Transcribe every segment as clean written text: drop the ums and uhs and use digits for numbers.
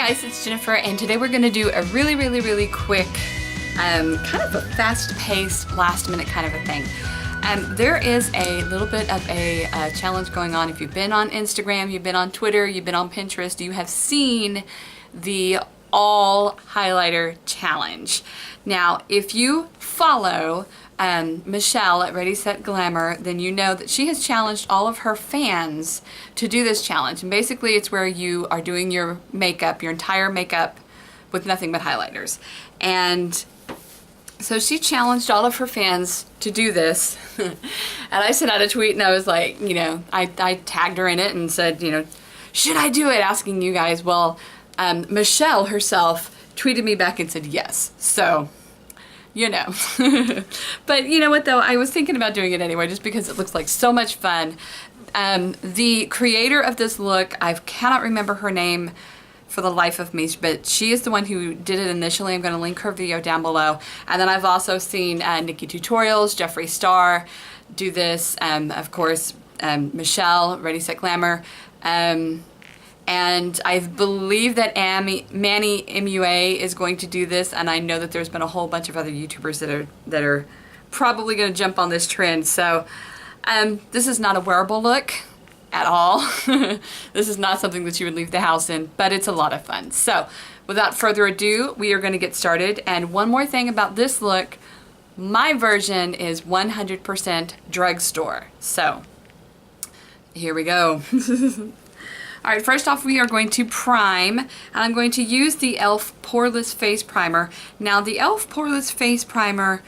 guys, it's Jennifer, and today we're going to do a really quick, kind of a fast-paced, last-minute kind of a thing. There is a little bit of a challenge going on. If you've been on Instagram, you've been on Twitter, you've been on Pinterest, you have seen the all highlighter challenge. Now, if you follow Michelle at Ready Set Glamour, then you know that she has challenged all of her fans to do this challenge. And basically it's where you are doing your makeup, your entire makeup, with nothing but highlighters. And so she challenged all of her fans to do this. And I sent out a tweet and I was like, you know, I tagged her in it and said, you know, should I do it? Asking you guys. Well, Michelle herself tweeted me back and said yes. So, you know. But you know what though, I was thinking about doing it anyway just because it looks like so much fun. The creator of this look, I cannot remember her name for the life of me, but she is the one who did it initially. I'm going to link her video down below. And then I've also seen Nikki Tutorials, Jeffree Star do this, of course, Michelle, Ready Set Glamour, and I believe that Manny MWAHA is going to do this, and I know that there's been a whole bunch of other YouTubers that are probably going to jump on this trend. So this is not a wearable look at all. This is not something that you would leave the house in, but it's a lot of fun. So without further ado, we are going to get started. And one more thing about this look, my version is 100% drugstore. So here we go. Alright, first off we are going to prime, and I'm going to use the e.l.f. Poreless Face Primer. Now the e.l.f. Poreless Face Primer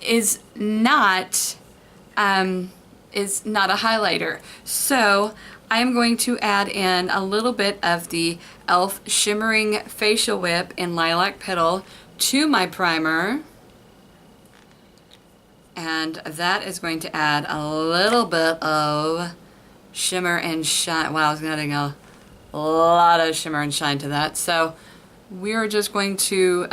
is not a highlighter. So I am going to add in a little bit of the e.l.f. Shimmering Facial Whip in Lilac Petal to my primer. And that is going to add a little bit of shimmer and shine. Wow, I was adding a lot of shimmer and shine to that. So we are just going to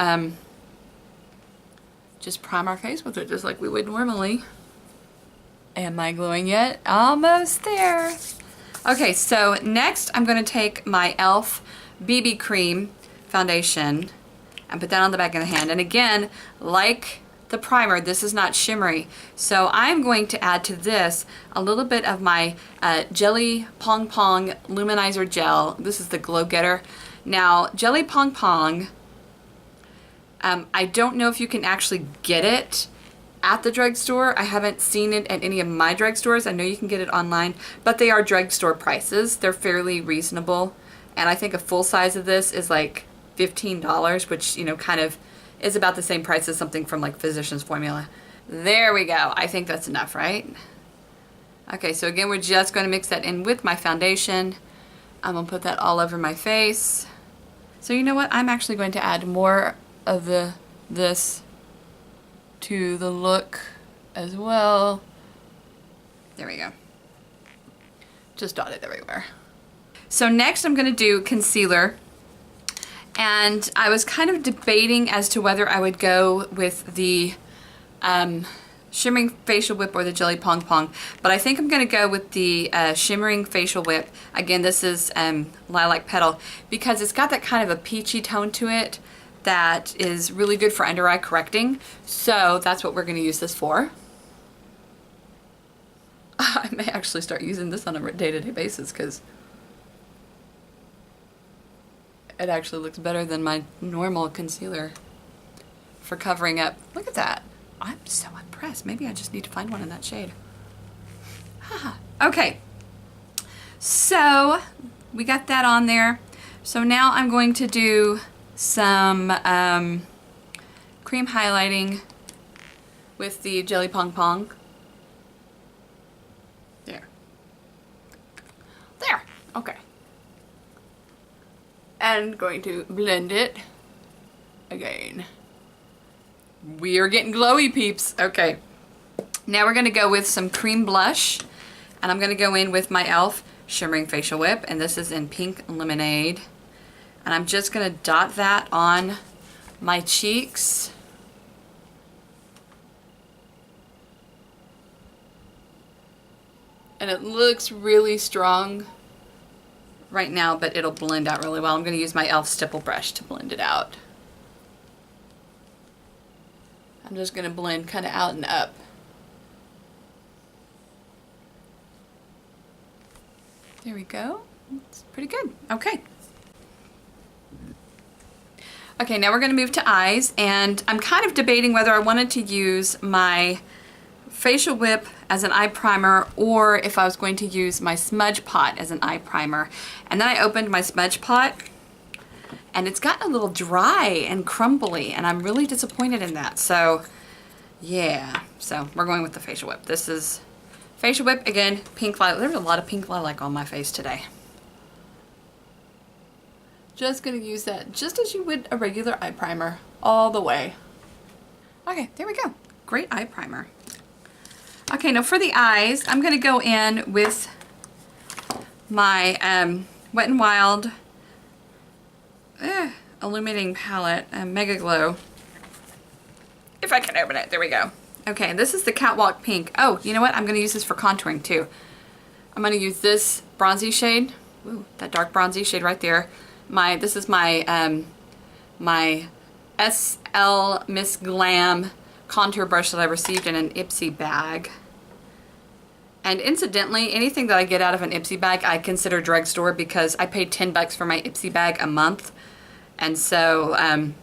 just prime our face with it just like we would normally. Am I glowing yet? Almost there. Okay, so next I'm going to take my e.l.f. BB Cream foundation and put that on the back of the hand. And again, like the primer, this is not shimmery. So I'm going to add to this a little bit of my Jelly Pong Pong Luminizer Gel. This is the Glow Getter. Now, Jelly Pong Pong, I don't know if you can actually get it at the drugstore. I haven't seen it at any of my drugstores. I know you can get it online, but they are drugstore prices. They're fairly reasonable. And I think a full size of this is like $15, which, you know, kind of is about the same price as something from like Physicians Formula. There we go. I think that's enough, right? Okay, so again, we're just going to mix that in with my foundation. I'm going to put that all over my face. So you know what? I'm actually going to add more of this to the look as well. There we go. Just dot it everywhere. So next I'm going to do concealer. And I was kind of debating as to whether I would go with the Shimmering Facial Whip or the Jelly Pong Pong. But I think I'm going to go with the Shimmering Facial Whip. Again, this is Lilac Petal, because it's got that kind of a peachy tone to it that is really good for under eye correcting. So that's what we're going to use this for. I may actually start using this on a day-to-day basis because it actually looks better than my normal concealer for covering up. Look at that. I'm so impressed. Maybe I just need to find one in that shade. Okay. So we got that on there. So now I'm going to do some cream highlighting with the Jelly Pong Pong. There. There. Okay. And going to blend it again. We are getting glowy, peeps. Okay. Now we're going to go with some cream blush. And I'm going to go in with my e.l.f. Shimmering Facial Whip. And this is in Pink Lemonade. And I'm just going to dot that on my cheeks. And it looks really strong right now, but it'll blend out really well. I'm going to use my e.l.f. stipple brush to blend it out. I'm just going to blend kind of out and up. There we go. It's pretty good. Okay. Okay, now we're going to move to eyes, and I'm kind of debating whether I wanted to use my facial whip as an eye primer or if I was going to use my smudge pot as an eye primer. And then I opened my smudge pot and it's gotten a little dry and crumbly, and I'm really disappointed in that. So yeah, so we're going with the facial whip. This is facial whip, again, pink lilac. There's a lot of pink lilac on my face today. Just gonna use that just as you would a regular eye primer, all the way. Okay, there we go. Great eye primer. Okay, now for the eyes, I'm gonna go in with my Wet n Wild illuminating palette, Mega Glow. If I can open it, there we go. Okay, this is the Catwalk Pink. Oh, you know what? I'm gonna use this for contouring too. I'm gonna use this bronzy shade. Ooh, that dark bronzy shade right there. This is my my SL Miss Glam contour brush that I received in an Ipsy bag. And incidentally, anything that I get out of an Ipsy bag I consider drugstore, because I paid 10 bucks for my Ipsy bag a month. And so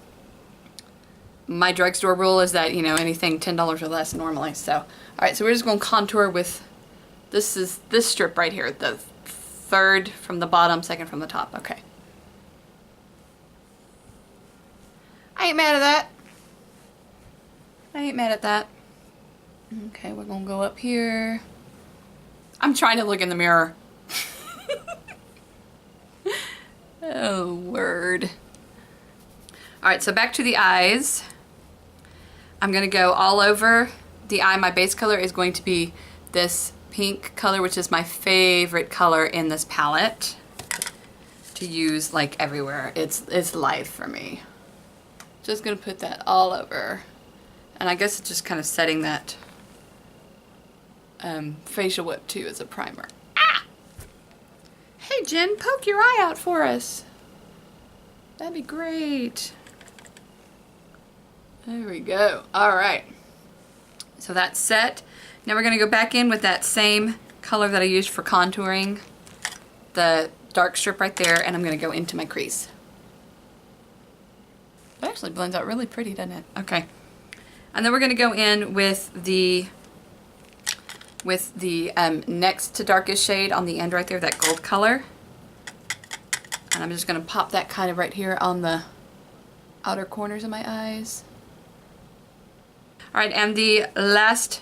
my drugstore rule is that, you know, anything $10 or less normally. So, all right, so we're just going to contour with, this is this strip right here, the third from the bottom, second from the top. Okay. I ain't mad at that. I ain't mad at that. Okay, we're gonna go up here. I'm trying to look in the mirror. Oh, word. Alright, so back to the eyes. I'm gonna go all over the eye. My base color is going to be this pink color, which is my favorite color in this palette to use like everywhere. It's life for me. Just gonna put that all over. And I guess it's just kind of setting that facial whip too as a primer. Ah! Hey Jen, poke your eye out for us. That'd be great. There we go. All right. So that's set. Now we're gonna go back in with that same color that I used for contouring, the dark strip right there, and I'm gonna go into my crease. It actually blends out really pretty, doesn't it? Okay. And then we're going to go in with the next to darkest shade on the end right there, that gold color. And I'm just going to pop that kind of right here on the outer corners of my eyes. Alright, and the last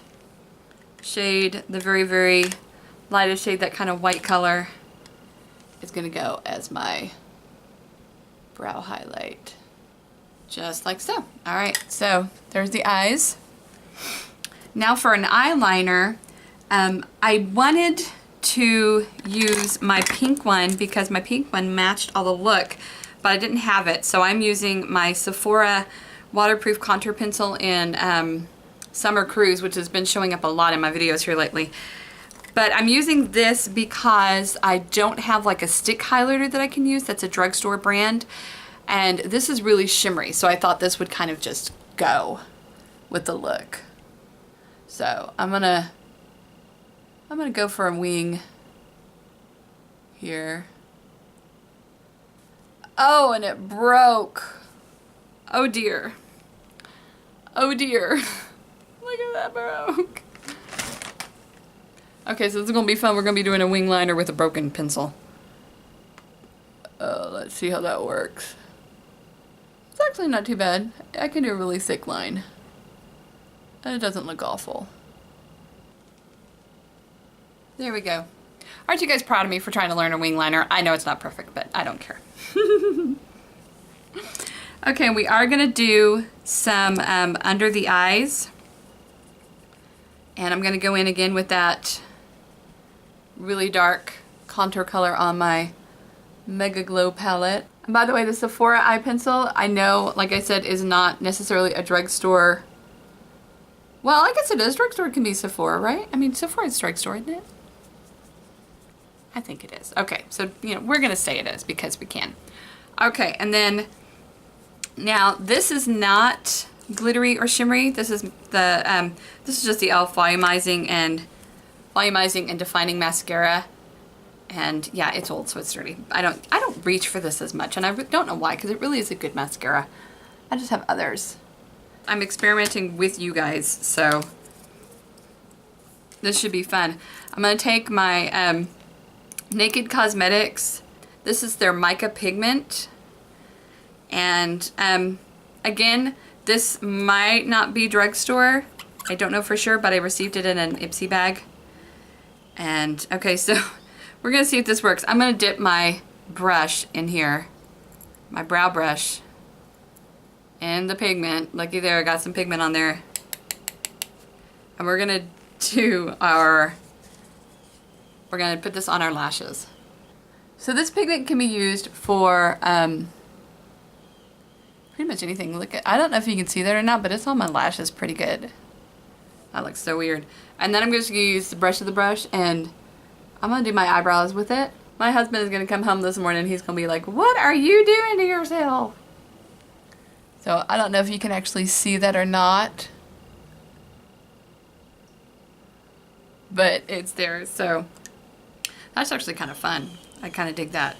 shade, the very, very lightest shade, that kind of white color, is going to go as my brow highlight. Just like so. Alright, so there's the eyes. Now for an eyeliner, I wanted to use my pink one because my pink one matched all the look, but I didn't have it. So I'm using my Sephora waterproof contour pencil in Summer Cruise, which has been showing up a lot in my videos here lately. But I'm using this because I don't have like a stick highlighter that I can use that's a drugstore brand. And this is really shimmery, so I thought this would kind of just go with the look. So I'm gonna go for a wing here. Oh, and it broke. Oh dear. Oh dear. Look at that broke. Okay, so this is gonna be fun. We're gonna be doing a wing liner with a broken pencil. Let's see how that works. It's actually not too bad. I can do a really thick line. And it doesn't look awful. There we go. Aren't you guys proud of me for trying to learn a wing liner? I know it's not perfect, but I don't care. Okay, we are going to do some under the eyes. And I'm going to go in again with that really dark contour color on my Mega Glow palette. And by the way, the Sephora eye pencil, I know, like I said, is not necessarily a drugstore. Well, I guess it is. Drugstore can be Sephora, right? I mean, Sephora is drugstore, isn't it? I think it is. Okay, so, you know, we're gonna say it is because we can. Okay, and then, now this is not glittery or shimmery. This is the, this is just the e.l.f. volumizing and defining mascara. And yeah, it's old, so it's dirty. I don't reach for this as much, and I don't know why, because it really is a good mascara. I just have others. I'm experimenting with you guys, so this should be fun. I'm gonna take my Naked Cosmetics. This is their mica pigment, and again, this might not be drugstore. I don't know for sure, but I received it in an Ipsy bag. And okay, so we're gonna see if this works. I'm gonna dip my brush in here, my brow brush, in the pigment. Looky there, I got some pigment on there. And we're gonna do we're gonna put this on our lashes. So this pigment can be used for pretty much anything. Look at, I don't know if you can see that or not, but it's on my lashes pretty good. That looks so weird. And then I'm just gonna use the brush of the brush, and I'm gonna do my eyebrows with it. My husband is gonna come home this morning and he's gonna be like, what are you doing to yourself? So I don't know if you can actually see that or not, but it's there. So that's actually kind of fun. I kind of dig that.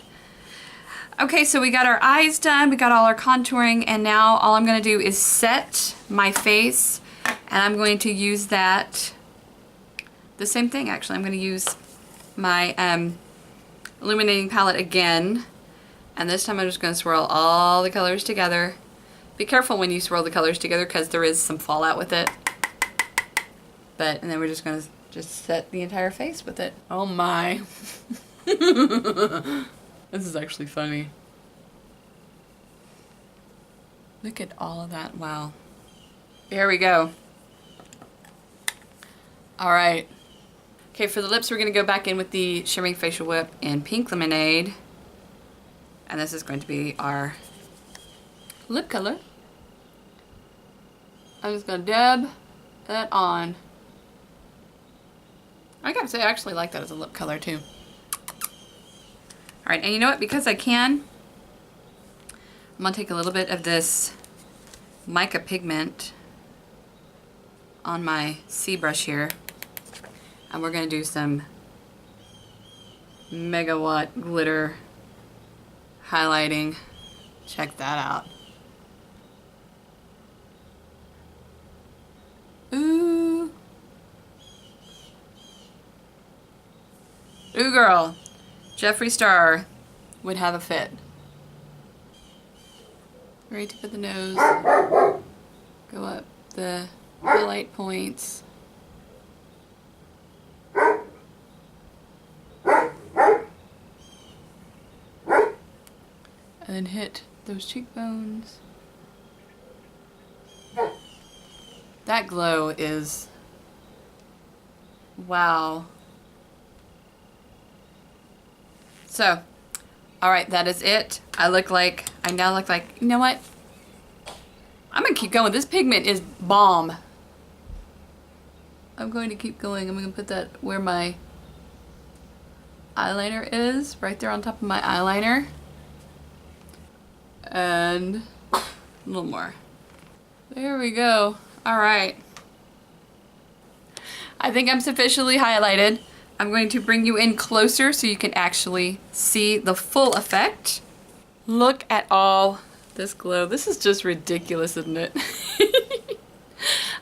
Okay, so we got our eyes done, we got all our contouring, and now all I'm gonna do is set my face, and I'm going to use that, the same thing actually. I'm gonna use my illuminating palette again, and this time I'm just gonna swirl all the colors together. Be careful when you swirl the colors together because there is some fallout with it. And then we're just gonna set the entire face with it. Oh my. This is actually funny. Look at all of that. Wow. Here we go. All right. Okay, for the lips, we're going to go back in with the Shimmering Facial Whip in Pink Lemonade. And this is going to be our lip color. I'm just going to dab that on. I gotta say, I actually like that as a lip color too. Alright, and you know what? Because I can, I'm going to take a little bit of this mica pigment on my C brush here, and we're going to do some megawatt glitter highlighting. Check that out. Ooh. Ooh, girl. Jeffree Star would have a fit. Right tip of the nose. Go up the highlight points. And then hit those cheekbones. That glow is, wow. So, alright, that is it. I now look like, you know what? I'm gonna keep going. This pigment is bomb. I'm going to keep going. I'm gonna put that where my eyeliner is, right there on top of my eyeliner. And a little more. There we go. Alright. I think I'm sufficiently highlighted. I'm going to bring you in closer so you can actually see the full effect. Look at all this glow. This is just ridiculous, isn't it?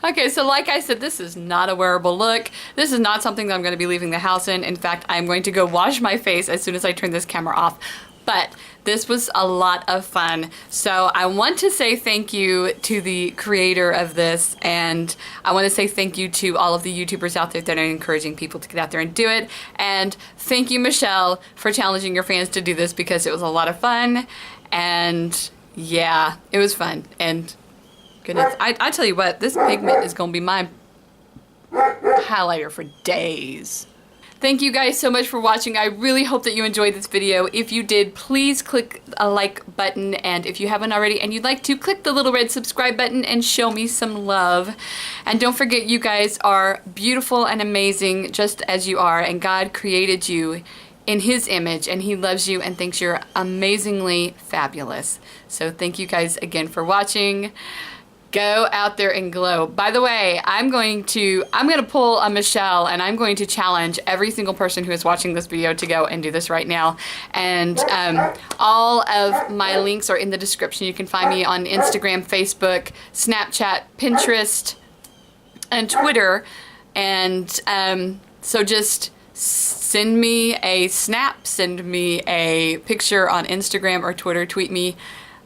Okay, so like I said, this is not a wearable look. This is not something that I'm going to be leaving the house in. In fact, I'm going to go wash my face as soon as I turn this camera off. But this was a lot of fun. So I want to say thank you to the creator of this, and I want to say thank you to all of the YouTubers out there that are encouraging people to get out there and do it. And thank you, Michelle, for challenging your fans to do this, because it was a lot of fun. And yeah, it was fun. And goodness, I tell you what, this pigment is going to be my highlighter for days. Thank you guys so much for watching. I really hope that you enjoyed this video. If you did, please click a like button, and if you haven't already and you'd like to, click the little red subscribe button and show me some love. And don't forget, you guys are beautiful and amazing just as you are, and God created you in his image, and he loves you and thinks you're amazingly fabulous. So thank you guys again for watching. Go out there and glow. By the way, I'm gonna pull a Michelle, and I'm going to challenge every single person who is watching this video to go and do this right now. And all of my links are in the description. You can find me on Instagram, Facebook, Snapchat, Pinterest, and Twitter. And so just send me a snap, send me a picture on Instagram or Twitter, tweet me,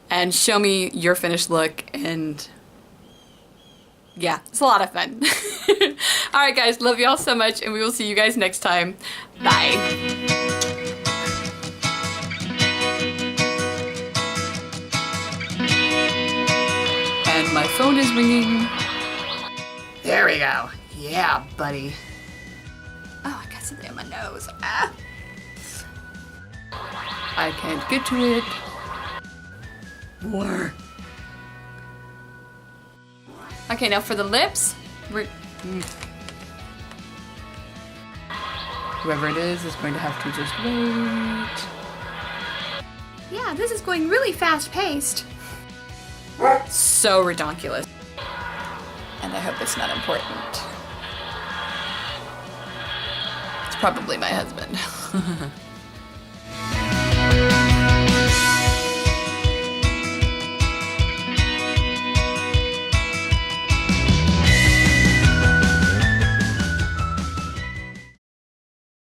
and show me your finished look. And yeah, it's a lot of fun. Alright guys, love y'all so much, and we will see you guys next time. Bye. And my phone is ringing. There we go. Yeah, buddy. Oh, I got something on my nose. Ah. I can't get to it. More. Okay, now for the lips. Whoever it is going to have to just wait. Yeah, this is going really fast-paced. So redonkulous. And I hope it's not important. It's probably my husband.